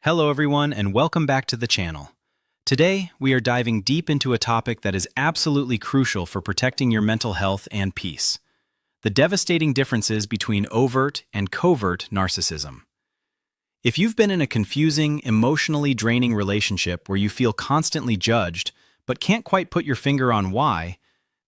Hello everyone and welcome back to the channel. Today, we are diving deep into a topic that is absolutely crucial for protecting your mental health and peace: the devastating differences between overt and covert narcissism. If you've been in a confusing, emotionally draining relationship where you feel constantly judged but can't quite put your finger on why,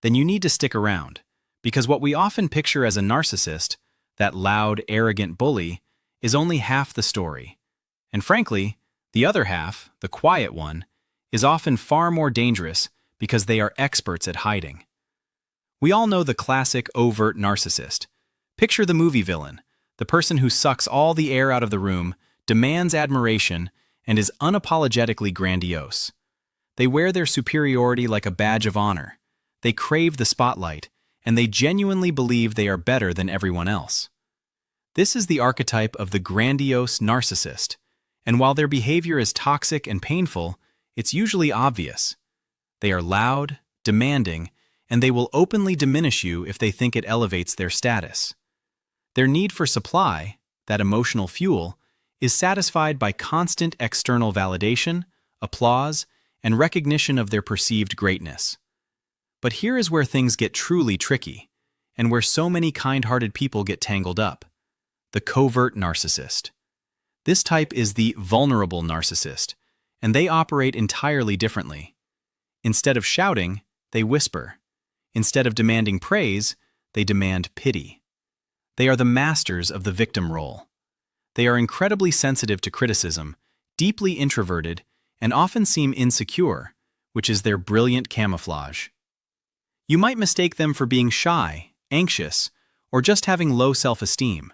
then you need to stick around, because what we often picture as a narcissist, that loud, arrogant bully, is only half the story. And frankly, the other half, the quiet one, is often far more dangerous because they are experts at hiding. We all know the classic overt narcissist. Picture the movie villain, the person who sucks all the air out of the room, demands admiration, and is unapologetically grandiose. They wear their superiority like a badge of honor. They crave the spotlight, and they genuinely believe they are better than everyone else. This is the archetype of the grandiose narcissist, and while their behavior is toxic and painful, it's usually obvious. They are loud, demanding, and they will openly diminish you if they think it elevates their status. Their need for supply, that emotional fuel, is satisfied by constant external validation, applause, and recognition of their perceived greatness. But here is where things get truly tricky, and where so many kind-hearted people get tangled up: the covert narcissist. This type is the vulnerable narcissist, and they operate entirely differently. Instead of shouting, they whisper. Instead of demanding praise, they demand pity. They are the masters of the victim role. They are incredibly sensitive to criticism, deeply introverted, and often seem insecure, which is their brilliant camouflage. You might mistake them for being shy, anxious, or just having low self-esteem.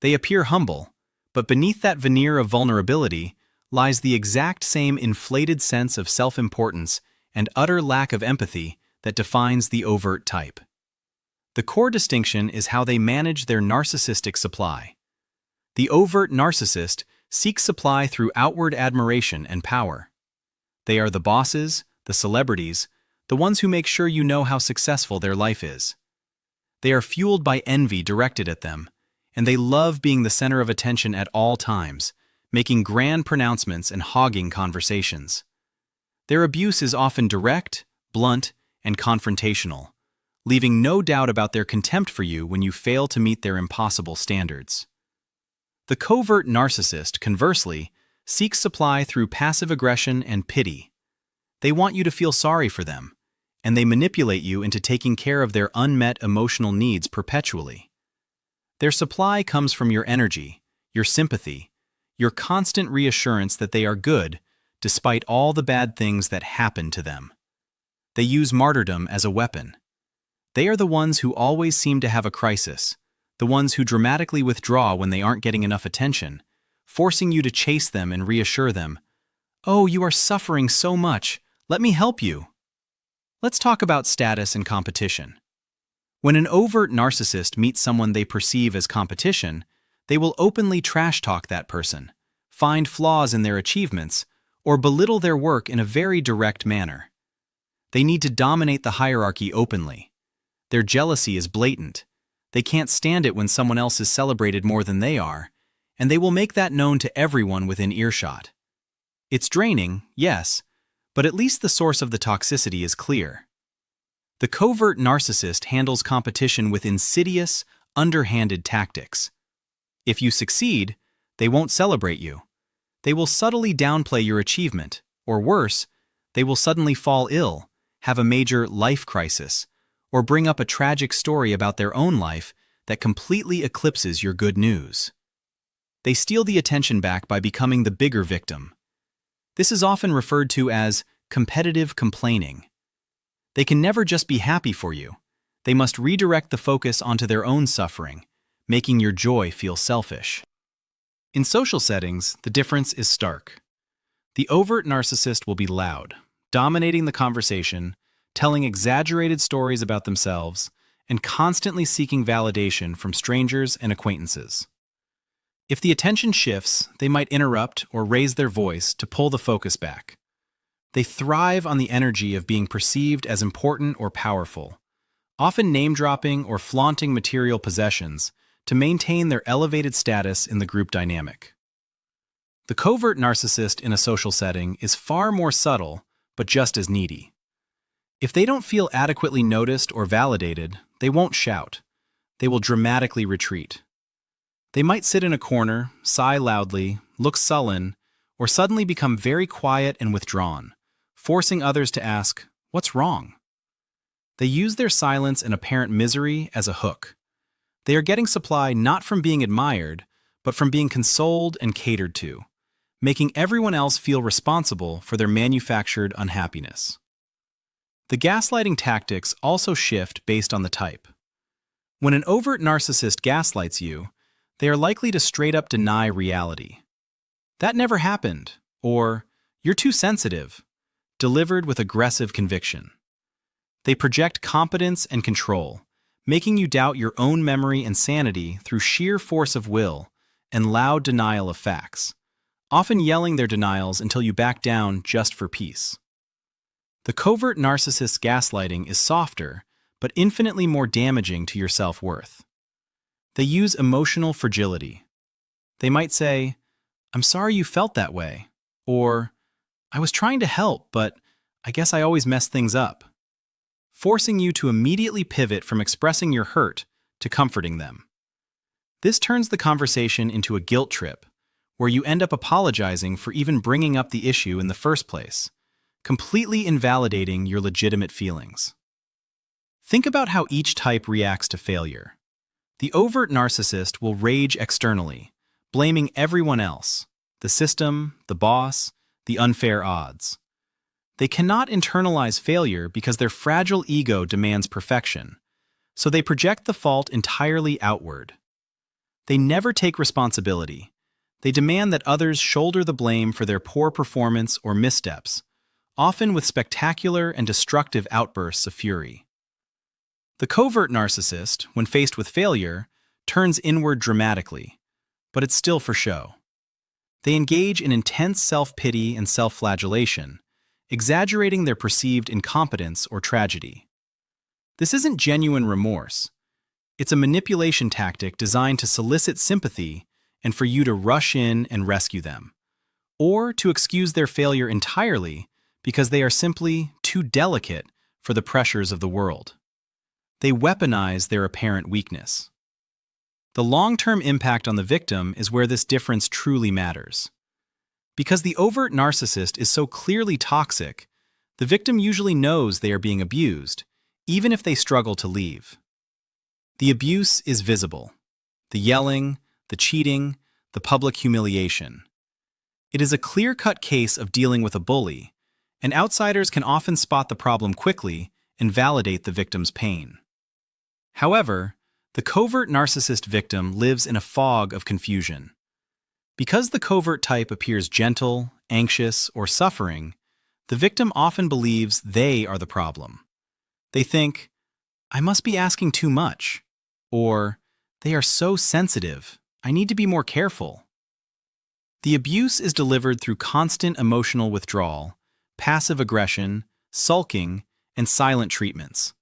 They appear humble, but beneath that veneer of vulnerability lies the exact same inflated sense of self-importance and utter lack of empathy that defines the overt type. The core distinction is how they manage their narcissistic supply. The overt narcissist seeks supply through outward admiration and power. They are the bosses, the celebrities, the ones who make sure you know how successful their life is. They are fueled by envy directed at them, and they love being the center of attention at all times, making grand pronouncements and hogging conversations. Their abuse is often direct, blunt, and confrontational, leaving no doubt about their contempt for you when you fail to meet their impossible standards. The covert narcissist, conversely, seeks supply through passive aggression and pity. They want you to feel sorry for them, and they manipulate you into taking care of their unmet emotional needs perpetually. Their supply comes from your energy, your sympathy, your constant reassurance that they are good, despite all the bad things that happen to them. They use martyrdom as a weapon. They are the ones who always seem to have a crisis, the ones who dramatically withdraw when they aren't getting enough attention, forcing you to chase them and reassure them. "Oh, you are suffering so much. Let me help you." Let's talk about status and competition. When an overt narcissist meets someone they perceive as competition, they will openly trash-talk that person, find flaws in their achievements, or belittle their work in a very direct manner. They need to dominate the hierarchy openly. Their jealousy is blatant. They can't stand it when someone else is celebrated more than they are, and they will make that known to everyone within earshot. It's draining, yes, but at least the source of the toxicity is clear. The covert narcissist handles competition with insidious, underhanded tactics. If you succeed, they won't celebrate you. They will subtly downplay your achievement, or worse, they will suddenly fall ill, have a major life crisis, or bring up a tragic story about their own life that completely eclipses your good news. They steal the attention back by becoming the bigger victim. This is often referred to as competitive complaining. They can never just be happy for you. They must redirect the focus onto their own suffering, making your joy feel selfish. In social settings, the difference is stark. The overt narcissist will be loud, dominating the conversation, telling exaggerated stories about themselves, and constantly seeking validation from strangers and acquaintances. If the attention shifts, they might interrupt or raise their voice to pull the focus back. They thrive on the energy of being perceived as important or powerful, often name-dropping or flaunting material possessions to maintain their elevated status in the group dynamic. The covert narcissist in a social setting is far more subtle, but just as needy. If they don't feel adequately noticed or validated, they won't shout. They will dramatically retreat. They might sit in a corner, sigh loudly, look sullen, or suddenly become very quiet and withdrawn, forcing others to ask, "What's wrong?" They use their silence and apparent misery as a hook. They are getting supply not from being admired, but from being consoled and catered to, making everyone else feel responsible for their manufactured unhappiness. The gaslighting tactics also shift based on the type. When an overt narcissist gaslights you, they are likely to straight up deny reality. "That never happened," or "You're too sensitive," delivered with aggressive conviction. They project competence and control, making you doubt your own memory and sanity through sheer force of will and loud denial of facts, often yelling their denials until you back down just for peace. The covert narcissist's gaslighting is softer, but infinitely more damaging to your self-worth. They use emotional fragility. They might say, "I'm sorry you felt that way," or "I was trying to help, but I guess I always mess things up," forcing you to immediately pivot from expressing your hurt to comforting them. This turns the conversation into a guilt trip, where you end up apologizing for even bringing up the issue in the first place, completely invalidating your legitimate feelings. Think about how each type reacts to failure. The overt narcissist will rage externally, blaming everyone else, the system, the boss, the unfair odds. They cannot internalize failure because their fragile ego demands perfection, so they project the fault entirely outward. They never take responsibility. They demand that others shoulder the blame for their poor performance or missteps, often with spectacular and destructive outbursts of fury. The covert narcissist, when faced with failure, turns inward dramatically, but it's still for show. They engage in intense self-pity and self-flagellation, exaggerating their perceived incompetence or tragedy. This isn't genuine remorse. It's a manipulation tactic designed to solicit sympathy and for you to rush in and rescue them, or to excuse their failure entirely because they are simply too delicate for the pressures of the world. They weaponize their apparent weakness. The long-term impact on the victim is where this difference truly matters. Because the overt narcissist is so clearly toxic, the victim usually knows they are being abused, even if they struggle to leave. The abuse is visible. The yelling, the cheating, the public humiliation. It is a clear-cut case of dealing with a bully, and outsiders can often spot the problem quickly and validate the victim's pain. However, the covert narcissist victim lives in a fog of confusion. Because the covert type appears gentle, anxious, or suffering, the victim often believes they are the problem. They think, "I must be asking too much," or "They are so sensitive, I need to be more careful." The abuse is delivered through constant emotional withdrawal, passive aggression, sulking, and silent treatments,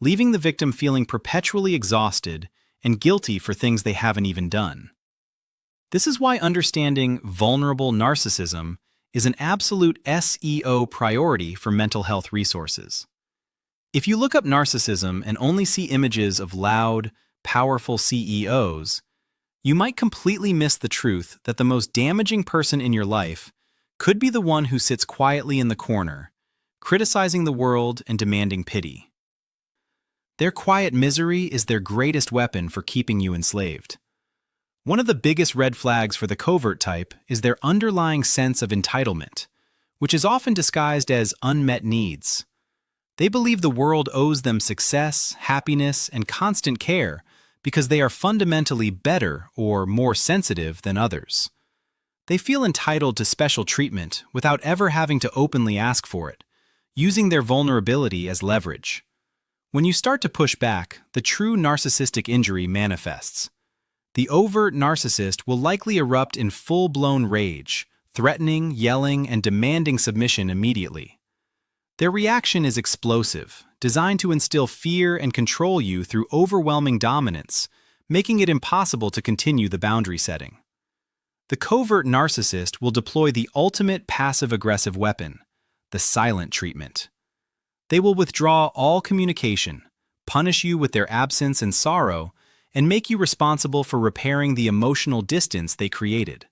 leaving the victim feeling perpetually exhausted and guilty for things they haven't even done. This is why understanding vulnerable narcissism is an absolute SEO priority for mental health resources. If you look up narcissism and only see images of loud, powerful CEOs, you might completely miss the truth that the most damaging person in your life could be the one who sits quietly in the corner, criticizing the world and demanding pity. Their quiet misery is their greatest weapon for keeping you enslaved. One of the biggest red flags for the covert type is their underlying sense of entitlement, which is often disguised as unmet needs. They believe the world owes them success, happiness, and constant care because they are fundamentally better or more sensitive than others. They feel entitled to special treatment without ever having to openly ask for it, using their vulnerability as leverage. When you start to push back, the true narcissistic injury manifests. The overt narcissist will likely erupt in full-blown rage, threatening, yelling, and demanding submission immediately. Their reaction is explosive, designed to instill fear and control you through overwhelming dominance, making it impossible to continue the boundary setting. The covert narcissist will deploy the ultimate passive-aggressive weapon, the silent treatment. They will withdraw all communication, punish you with their absence and sorrow, and make you responsible for repairing the emotional distance they created.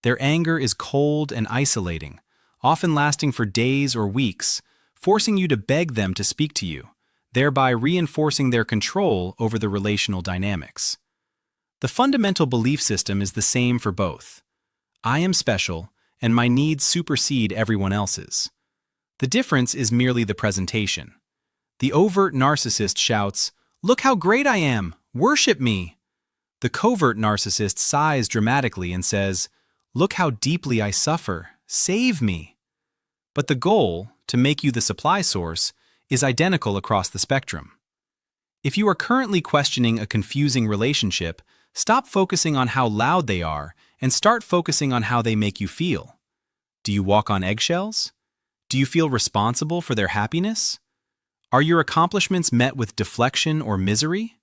Their anger is cold and isolating, often lasting for days or weeks, forcing you to beg them to speak to you, thereby reinforcing their control over the relational dynamics. The fundamental belief system is the same for both. I am special, and my needs supersede everyone else's. The difference is merely the presentation. The overt narcissist shouts, "Look how great I am! Worship me!" The covert narcissist sighs dramatically and says, "Look how deeply I suffer! Save me!" But the goal, to make you the supply source, is identical across the spectrum. If you are currently questioning a confusing relationship, stop focusing on how loud they are and start focusing on how they make you feel. Do you walk on eggshells? Do you feel responsible for their happiness? Are your accomplishments met with deflection or misery?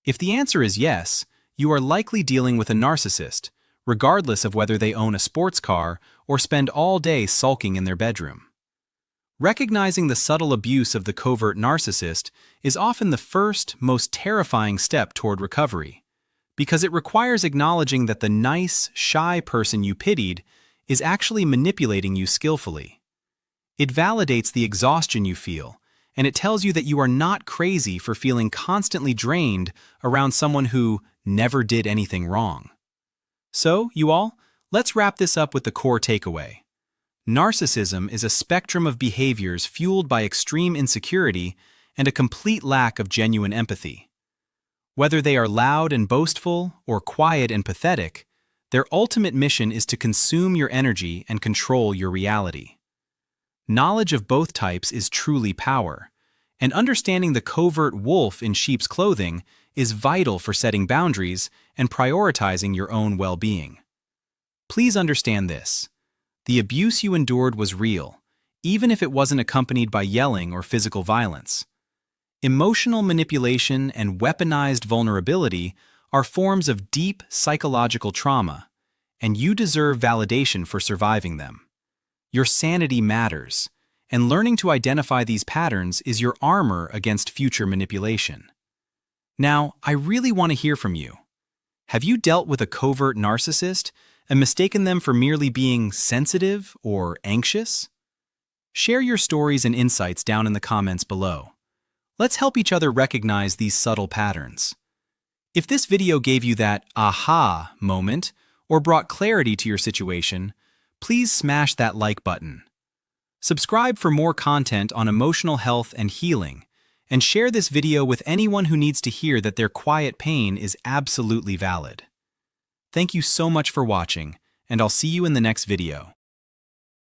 If the answer is yes, you are likely dealing with a narcissist, regardless of whether they own a sports car or spend all day sulking in their bedroom. Recognizing the subtle abuse of the covert narcissist is often the first, most terrifying step toward recovery, because it requires acknowledging that the nice, shy person you pitied is actually manipulating you skillfully. It validates the exhaustion you feel, and it tells you that you are not crazy for feeling constantly drained around someone who never did anything wrong. So, you all, let's wrap this up with the core takeaway. Narcissism is a spectrum of behaviors fueled by extreme insecurity and a complete lack of genuine empathy. Whether they are loud and boastful or quiet and pathetic, their ultimate mission is to consume your energy and control your reality. Knowledge of both types is truly power, and understanding the covert wolf in sheep's clothing is vital for setting boundaries and prioritizing your own well-being. Please understand this. The abuse you endured was real, even if it wasn't accompanied by yelling or physical violence. Emotional manipulation and weaponized vulnerability are forms of deep psychological trauma, and you deserve validation for surviving them. Your sanity matters, and learning to identify these patterns is your armor against future manipulation. Now, I really want to hear from you. Have you dealt with a covert narcissist and mistaken them for merely being sensitive or anxious? Share your stories and insights down in the comments below. Let's help each other recognize these subtle patterns. If this video gave you that aha moment or brought clarity to your situation, please smash that like button. Subscribe for more content on emotional health and healing, and share this video with anyone who needs to hear that their quiet pain is absolutely valid. Thank you so much for watching, and I'll see you in the next video.